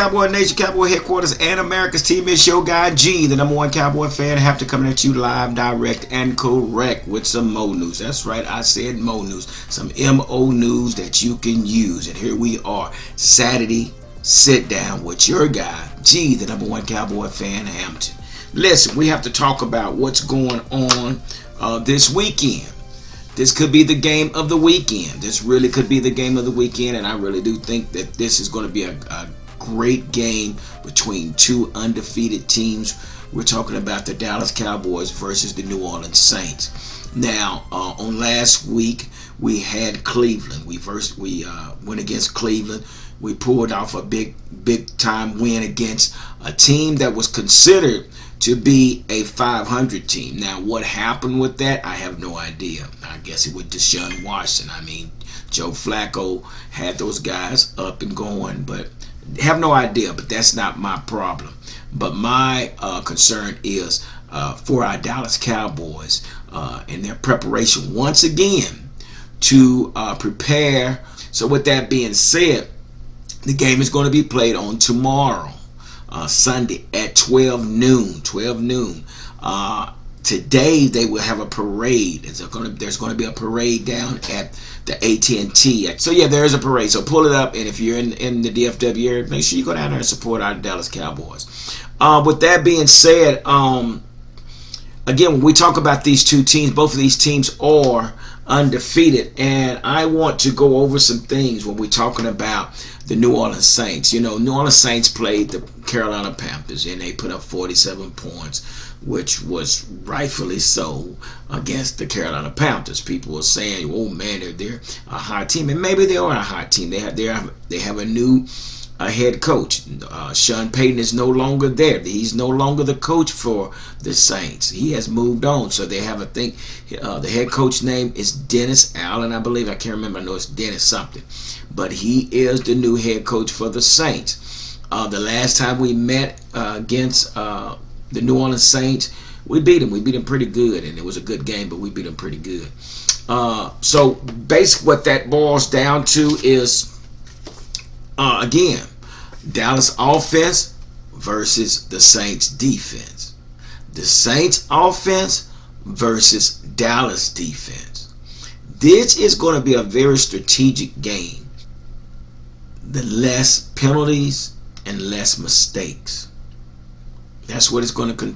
Cowboy Nation, Cowboy Headquarters, and America's team. It's your guy G, the number one Cowboy fan. I have to come at you live, direct, and correct with some Mo news. That's right, I said Mo news. Some MO news that you can use. And here we are, Saturday sit down with your guy G, the number one Cowboy fan, Hampton. Listen, we have to talk about what's going on this weekend. This could be the game of the weekend. This really could be the game of the weekend, and I really do think that this is going to be a great game between two undefeated teams. We're talking about the Dallas Cowboys versus the New Orleans Saints. Now, on last week, we had Cleveland. We went against Cleveland. We pulled off a big time win against a team that was considered to be a 500 team. Now, what happened with that, I have no idea. I guess it was Deshaun Watson. I mean, Joe Flacco had those guys up and going, but have no idea. But that's not my problem. But my concern is for our Dallas Cowboys in their preparation once again to prepare. So with that being said, the game is going to be played on tomorrow. Sunday at 12 noon. Today they will have a parade. There's going to be a parade down at the AT&T. So yeah, there is a parade. So pull it up, and if you're in the DFW area, make sure you go down there and support our Dallas Cowboys. With that being said, again, when we talk about these two teams, both of these teams are undefeated, and I want to go over some things when we're talking about the New Orleans Saints. You know, New Orleans Saints played the Carolina Panthers, and they put up 47 points, which was rightfully so against the Carolina Panthers. People were saying, "Oh man, they're a hot team," and maybe they are a hot team. They have a new head coach. Sean Payton is no longer there. He's no longer the coach for the Saints. He has moved on. So they have the head coach name is Dennis Allen, I believe. I can't remember. I know it's Dennis something. But he is the new head coach for the Saints. The last time we met against the New Orleans Saints, we beat them. We beat them pretty good, and it was a good game, but we beat them pretty good. So basically what that boils down to is, again, Dallas offense versus the Saints defense. The Saints offense versus Dallas defense. This is going to be a very strategic game. The less penalties and less mistakes. That's what it's going to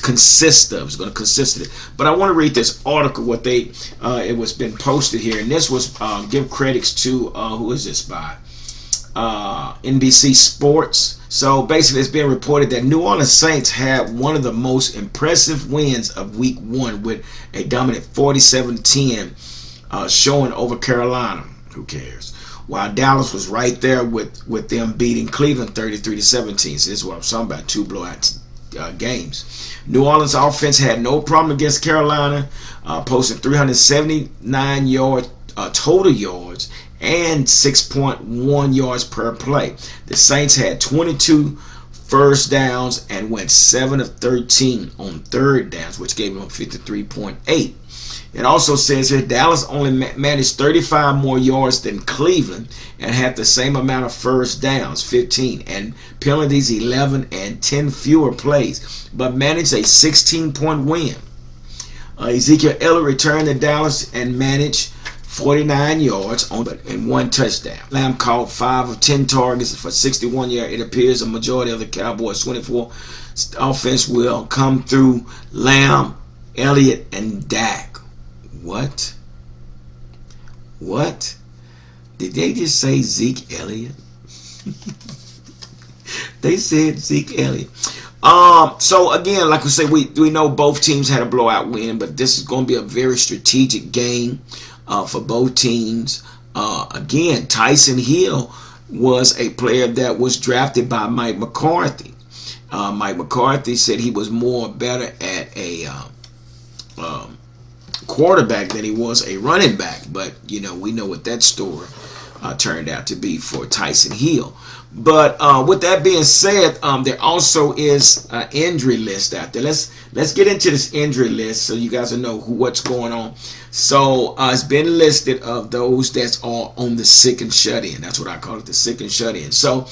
consist of. It's going to consist of it. But I want to read this article. What it was been posted here, and this was give credits to who is this by? NBC Sports. So basically, it's being reported that New Orleans Saints had one of the most impressive wins of Week 1 with a dominant 47-10 showing over Carolina. Who cares? While Dallas was right there with them beating Cleveland 33-17. So this is what I'm talking about, two blowout games. New Orleans offense had no problem against Carolina, posting 379 total yards and 6.1 yards per play. The Saints had 22 first downs and went 7 of 13 on third downs, which gave them 53.8. It also says here Dallas only managed 35 more yards than Cleveland and had the same amount of first downs, 15, and penalties, 11, and 10 fewer plays, but managed a 16-point win. Ezekiel Elliott returned to Dallas and managed 49 yards and 1 touchdown. Lamb caught 5 of 10 targets for 61 yards. It appears a majority of the Cowboys' 24 offense will come through Lamb, Elliott, and Dak. What? Did they just say Zeke Elliott? They said Zeke Elliott. So again, like we said, we know both teams had a blowout win, but this is going to be a very strategic game for both teams. Again, Tyson Hill was a player that was drafted by Mike McCarthy. Mike McCarthy said he was better at a quarterback than he was a running back, but we know what that story turned out to be for Tyson Hill. But with that being said, there also is an injury list out there. Let's get into this injury list so you guys will know what's going on. So it's been listed of those that's all on the sick and shut in. That's what I call it, the sick and shut in. So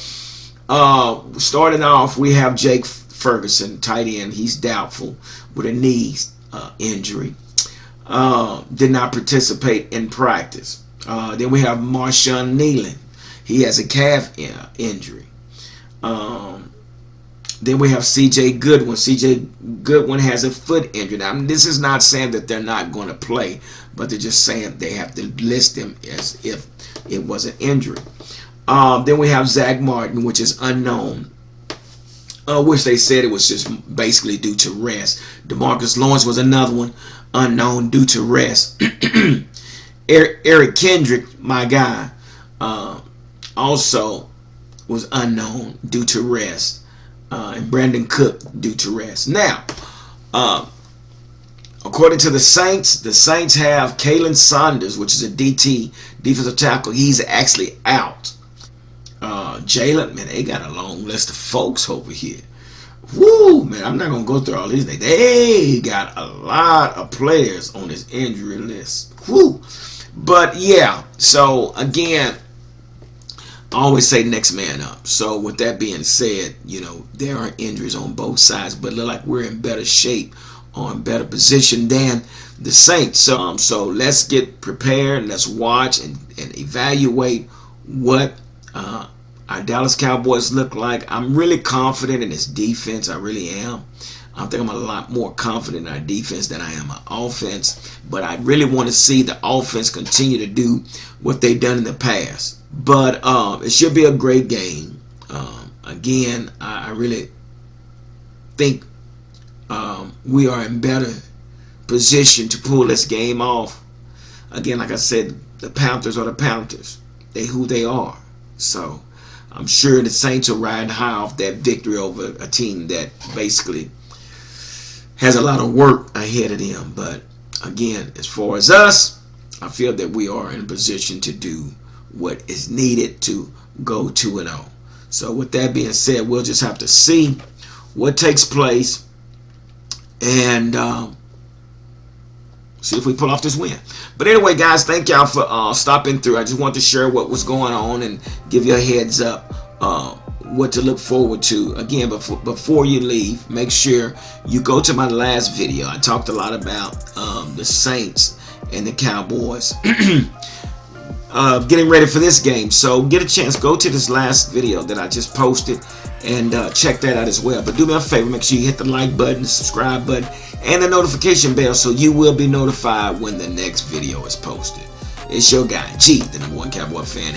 Starting off, we have Jake Ferguson, tight end. He's doubtful with a knee injury. Did not participate in practice. Then we have Marshawn Nealon. He has a calf injury. Then we have C.J. Goodwin. C.J. Goodwin has a foot injury. Now, this is not saying that they're not going to play, but they're just saying they have to list them as if it was an injury. Then we have Zach Martin, which is unknown, which they said it was just basically due to rest. DeMarcus Lawrence was another one, unknown due to rest. Eric Kendrick, my guy, also was unknown due to rest. And Brandon Cook due to rest. Now, according to the Saints have Kalen Saunders, which is a DT, defensive tackle. He's actually out. Jalen, man, they got a long list of folks over here. Woo, man, I'm not going to go through all these. They got a lot of players on this injury list. Woo. But, yeah, so, again, I always say next man up. So with that being said, there are injuries on both sides, but it look like we're in better shape or in better position than the Saints. So let's get prepared. Let's watch and evaluate what our Dallas Cowboys look like. I'm really confident in this defense. I really am. I think I'm a lot more confident in our defense than I am our offense. But I really want to see the offense continue to do what they've done in the past. But it should be a great game. Again, I really think we are in better position to pull this game off. Again, like I said, the Panthers are the Panthers. They who they are. So I'm sure the Saints will ride high off that victory over a team that basically has a lot of work ahead of them. But again, as far as us, I feel that we are in a position to do what is needed to go 2-0. So with that being said, we'll just have to see what takes place and see if we pull off this win. But anyway, guys, thank y'all for stopping through. I just want to share what was going on and give you a heads up what to look forward to. Again, before you leave, make sure you go to my last video. I talked a lot about the Saints and the Cowboys getting ready for this game. So get a chance, go to this last video that I just posted and check that out as well. But do me a favor, make sure you hit the like button, the subscribe button, and the notification bell so you will be notified when the next video is posted. It's your guy, G, the #1 Cowboy fan.